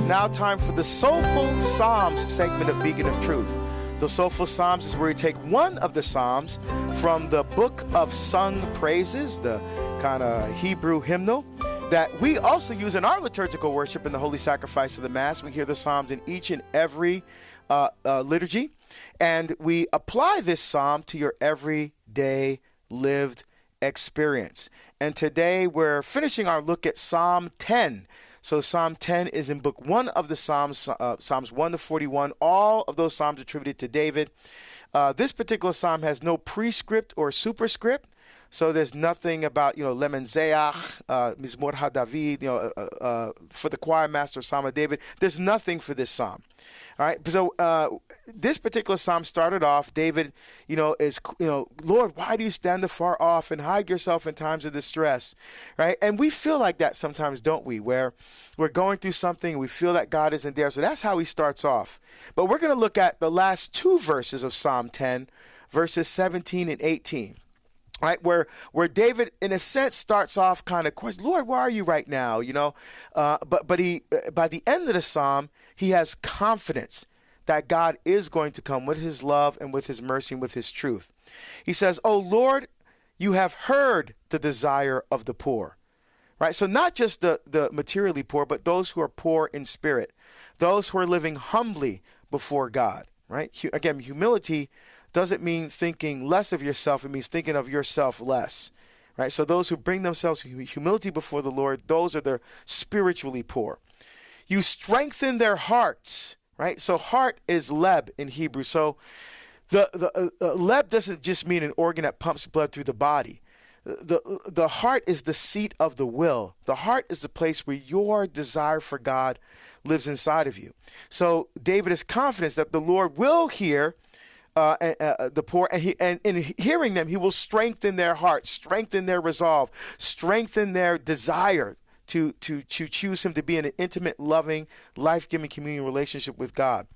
now time for the Soulful Psalms segment of Beacon of Truth. The Soulful Psalms is where we take one of the Psalms from the Book of Sung Praises, the kind of Hebrew hymnal, that we also use in our liturgical worship in the Holy Sacrifice of the Mass. We hear the Psalms in each and every liturgy, and we apply this Psalm to your everyday lived experience. And today we're finishing our look at Psalm 10. So Psalm 10 is in book 1 of the Psalms, Psalms 1 to 41. All of those Psalms attributed to David. This particular Psalm has no prescript or superscript. So there's nothing about, Lemenzeach, Mizmor HaDavid, for the choir master, Psalm of David. There's nothing for this Psalm. All right. So this particular Psalm started off, David, is, Lord, why do you stand afar off and hide yourself in times of distress? Right. And we feel like that sometimes, don't we? Where we're going through something and we feel that God isn't there. So that's how he starts off. But we're going to look at the last 2 verses of Psalm 10, verses 17 and 18. Right, where David, in a sense, starts off kind of question, Lord, where are you right now? But he, by the end of the Psalm, he has confidence that God is going to come with his love and with his mercy and with his truth. He says, "Oh Lord, you have heard the desire of the poor." Right, so not just the materially poor, but those who are poor in spirit, those who are living humbly before God. Right, again, humility doesn't mean thinking less of yourself. It means thinking of yourself less, right? So those who bring themselves to humility before the Lord, those are the spiritually poor. You strengthen their hearts, right? So heart is leb in Hebrew. So the leb doesn't just mean an organ that pumps blood through the body. The heart is the seat of the will. The heart is the place where your desire for God lives inside of you. So David is confident that the Lord will hear the poor, and in hearing them, he will strengthen their heart, strengthen their resolve, strengthen their desire to choose him, to be in an intimate, loving, life-giving communion relationship with God.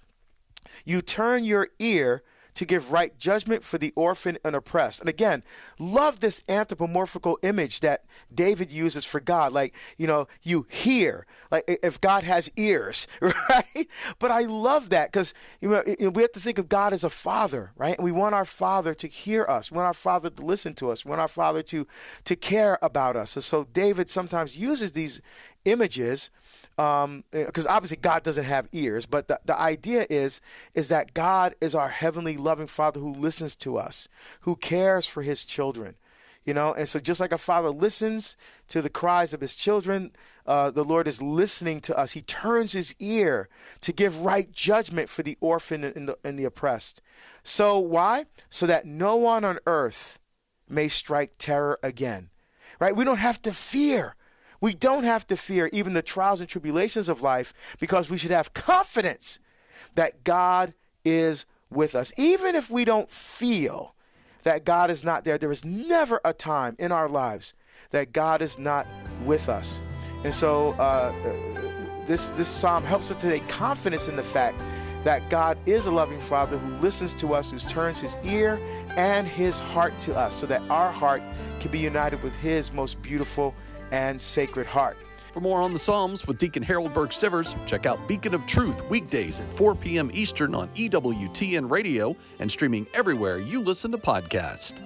You turn your ear to give right judgment for the orphan and oppressed. And again, love this anthropomorphical image that David uses for God. Like, you hear, like if God has ears, right? But I love that because, we have to think of God as a father, right? And we want our father to hear us. We want our father to listen to us. We want our father to care about us. And so David sometimes uses these images because obviously God doesn't have ears, but the idea is that God is our heavenly loving Father who listens to us, who cares for his children, and so just like a father listens to the cries of his children, the Lord is listening to us. He turns his ear to give right judgment for the orphan and the oppressed. So why? So that no one on earth may strike terror again, right? We don't have to fear. We don't have to fear even the trials and tribulations of life, because we should have confidence that God is with us. Even if we don't feel that God is not there, there is never a time in our lives that God is not with us. And so this psalm helps us to take confidence in the fact that God is a loving Father who listens to us, who turns his ear and his heart to us so that our heart can be united with his most beautiful and sacred heart. For more on the Psalms with Deacon Harold Burke-Sivers, check out Beacon of Truth weekdays at 4 p.m. Eastern on EWTN Radio and streaming everywhere you listen to podcasts.